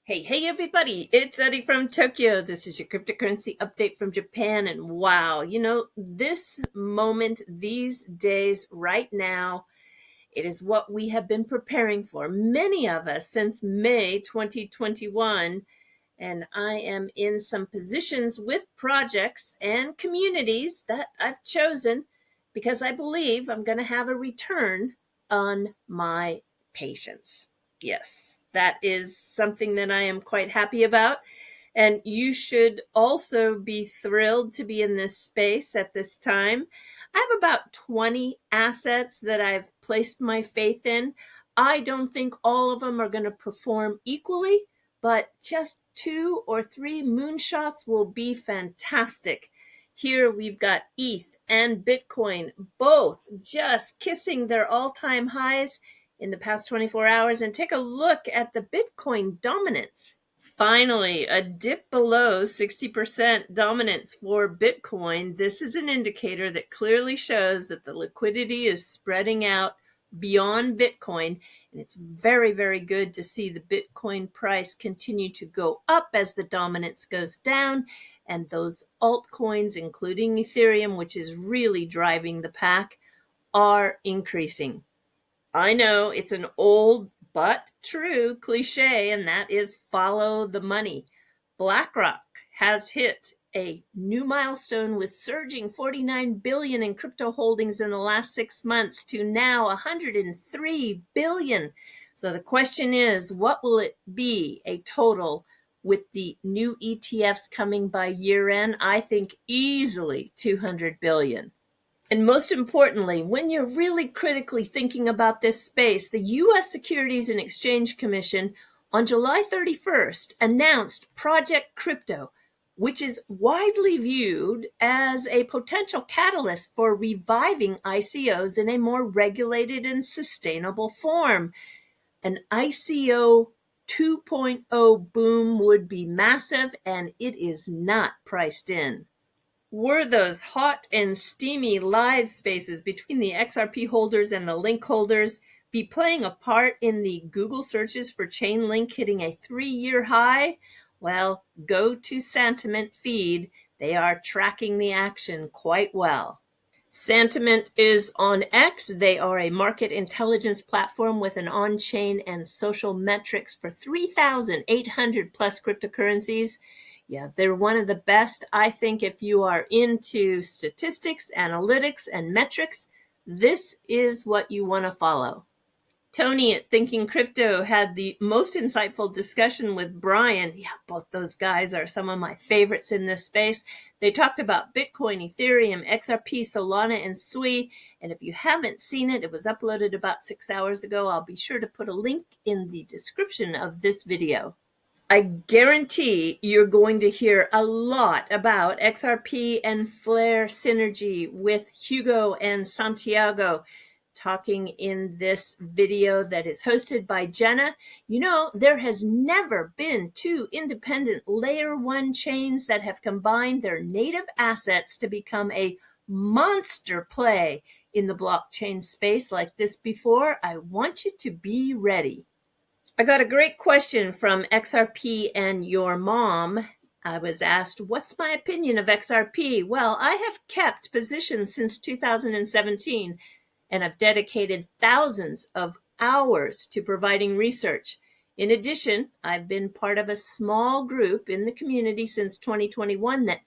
Hey everybody, it's Eri from Tokyo. This is your cryptocurrency update from Japan. And wow, this moment, these days, right now, it is what we have been preparing for, many of us, since May 2021. And I am in some positions with projects and communities that I've chosen because I believe I'm going to have a return on my patience. Yes, that is something that I am quite happy about. And you should also be thrilled to be in this space at this time. I have about 20 assets that I've placed my faith in. I don't think all of them are going to perform equally, but just 2 or 3 moonshots will be fantastic. Here we've got ETH and Bitcoin, both just kissing their all-time highs in the past 24 hours. And take a look at the Bitcoin dominance. Finally, a dip below 60% dominance for Bitcoin. This is an indicator that clearly shows that the liquidity is spreading out beyond Bitcoin. And it's very, very good to see the Bitcoin price continue to go up as the dominance goes down. And those altcoins, including Ethereum, which is really driving the pack, are increasing. I know it's an old but true cliche, and that is follow the money. BlackRock has hit a new milestone with surging 49 billion in crypto holdings in the last 6 months to now 103 billion. So the question is, what will it be a total with the new ETFs coming by year end? I think easily 200 billion. And most importantly, when you're really critically thinking about this space, the U.S. Securities and Exchange Commission on July 31st announced Project Crypto, which is widely viewed as a potential catalyst for reviving ICOs in a more regulated and sustainable form. An ICO 2.0 boom would be massive, and it is not priced in. Were those hot and steamy live spaces between the XRP holders and the link holders be playing a part in the Google searches for Chainlink hitting a 3-year high? Well, go to Sentiment feed. They are tracking the action quite well. Sentiment is on X. They are a market intelligence platform with an on-chain and social metrics for 3,800 plus cryptocurrencies. Yeah, they're one of the best. I think if you are into statistics, analytics, and metrics, this is what you want to follow. Tony at Thinking Crypto had the most insightful discussion with Brian. Yeah, both those guys are some of my favorites in this space. They talked about Bitcoin, Ethereum, XRP, Solana, and SUI. And if you haven't seen it, it was uploaded about 6 hours ago. I'll be sure to put a link in the description of this video. I guarantee you're going to hear a lot about XRP and FLR synergy with Hugo and Santiago talking in this video that is hosted by Jenna. There has never been 2 independent layer 1 chains that have combined their native assets to become a monster play in the blockchain space like this before. I want you to be ready. I got a great question from XRP and your mom. I was asked, what's my opinion of XRP? Well, I have kept positions since 2017, and I've dedicated thousands of hours to providing research. In addition, I've been part of a small group in the community since 2021 that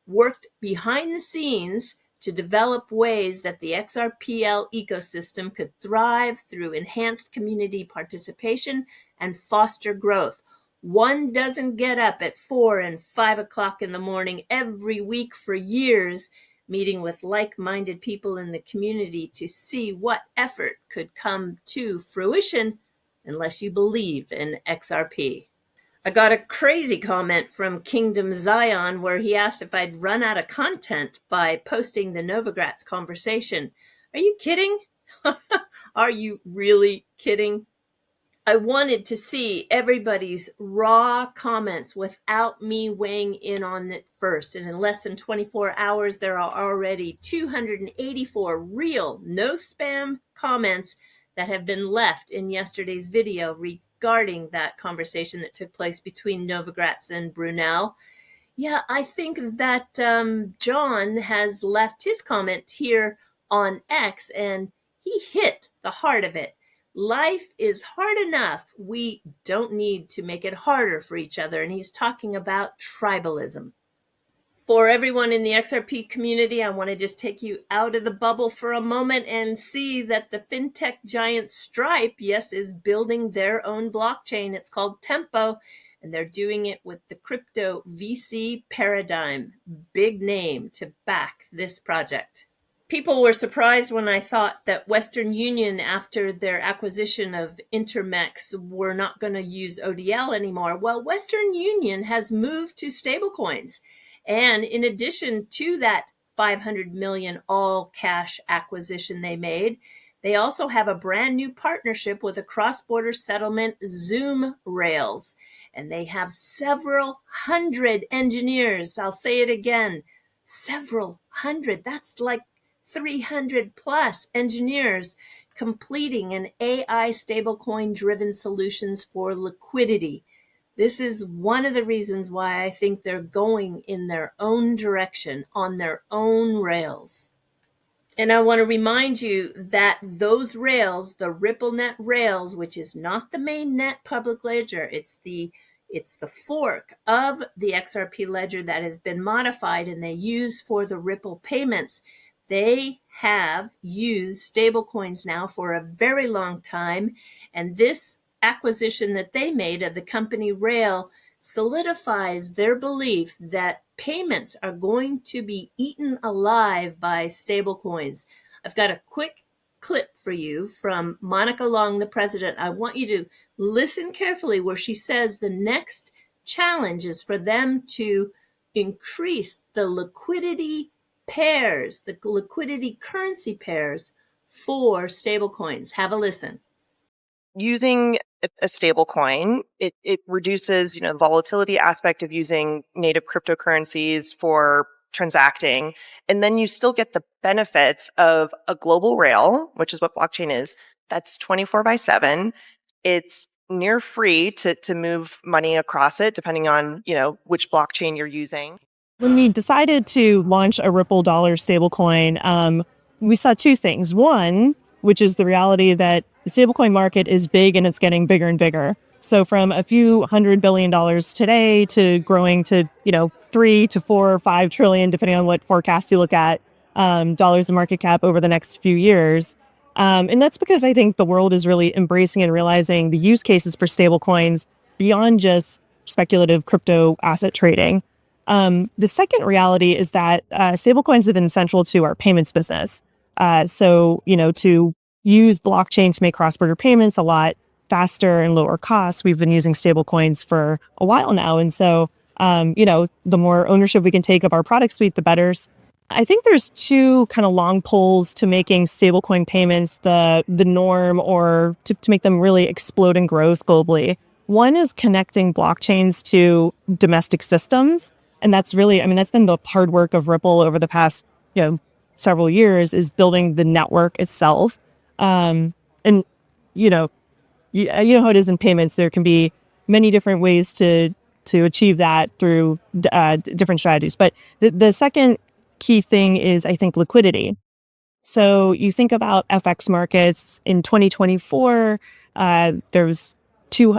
worked behind the scenes to develop ways that the XRPL ecosystem could thrive through enhanced community participation and foster growth. One doesn't get up at 4 and 5 o'clock in the morning every week for years, meeting with like-minded people in the community to see what effort could come to fruition unless you believe in XRP. I got a crazy comment from Kingdom Zion where he asked if I'd run out of content by posting the Novogratz conversation. Are you kidding? Are you really kidding? I wanted to see everybody's raw comments without me weighing in on it first. And in less than 24 hours, there are already 284 real, no spam comments that have been left in yesterday's video regarding regarding that conversation that took place between Novogratz and Brunel. Yeah, I think that John has left his comment here on X, and he hit the heart of it. Life is hard enough. We don't need to make it harder for each other. And he's talking about tribalism. For everyone in the XRP community, I want to just take you out of the bubble for a moment and see that the fintech giant Stripe, yes, is building their own blockchain. It's called Tempo, and they're doing it with the crypto VC paradigm. Big name to back this project. People were surprised when I thought that Western Union, after their acquisition of Intermex, were not going to use ODL anymore. Well, Western Union has moved to stablecoins. And in addition to that 500 million all cash acquisition they made, they also have a brand new partnership with a cross-border settlement, Zoom Rails. And they have several hundred engineers. I'll say it again, several hundred. That's like 300 plus engineers completing an AI stablecoin driven solutions for liquidity. This is one of the reasons why I think they're going in their own direction on their own rails. And I want to remind you that those rails, the RippleNet rails, which is not the mainnet public ledger, it's the fork of the XRP ledger that has been modified and they use for the Ripple payments. They have used stablecoins now for a very long time. And this acquisition that they made of the company Rail solidifies their belief that payments are going to be eaten alive by stablecoins. I've got a quick clip for you from Monica Long, the president. I want you to listen carefully where she says the next challenge is for them to increase the liquidity pairs, the liquidity currency pairs for stablecoins. Have a listen. Using a stable coin, it reduces, the volatility aspect of using native cryptocurrencies for transacting. And then you still get the benefits of a global rail, which is what blockchain is. That's 24/7. It's near free to move money across it, depending on, which blockchain you're using. When we decided to launch a Ripple dollar stablecoin, we saw two things. One, which is the reality that the stablecoin market is big and it's getting bigger and bigger. So from a few $100 billion today to growing to, 3 to 4 or 5 trillion, depending on what forecast you look at, dollars in market cap over the next few years. And that's because I think the world is really embracing and realizing the use cases for stablecoins beyond just speculative crypto asset trading. The second reality is that stablecoins have been central to our payments business. So, to use blockchain to make cross-border payments a lot faster and lower cost, we've been using stablecoins for a while now. And so, the more ownership we can take of our product suite, the better. I think there's two kind of long poles to making stablecoin payments the norm or to make them really explode in growth globally. One is connecting blockchains to domestic systems. And that's really, that's been the hard work of Ripple over the past, several years, is building the network itself. And, you know how it is in payments. There can be many different ways to achieve that through different strategies. But the second key thing is, I think, liquidity. So you think about FX markets in 2024, there was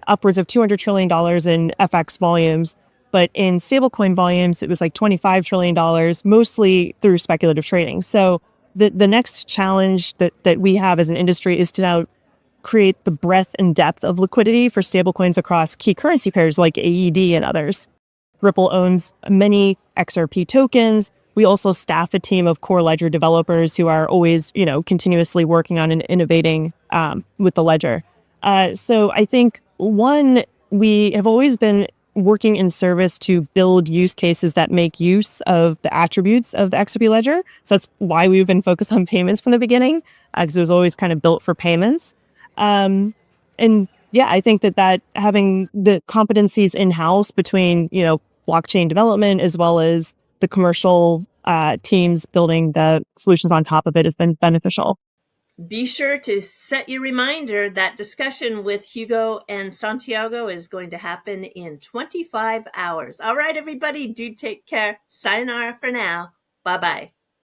upwards of $200 trillion in FX volumes. But in stablecoin volumes, it was like $25 trillion, mostly through speculative trading. So the next challenge that we have as an industry is to now create the breadth and depth of liquidity for stablecoins across key currency pairs like AED and others. Ripple owns many XRP tokens. We also staff a team of core ledger developers who are always, continuously working on and innovating with the ledger. So I think, one, we have always been working in service to build use cases that make use of the attributes of the XRP ledger. So that's why we've been focused on payments from the beginning, because it was always kind of built for payments. And yeah, I think that having the competencies in-house between, blockchain development as well as the commercial teams building the solutions on top of it has been beneficial. Be sure to set your reminder that discussion with Hugo and Santiago is going to happen in 25 hours. All right, everybody, do take care. Sayonara for now. Bye-bye.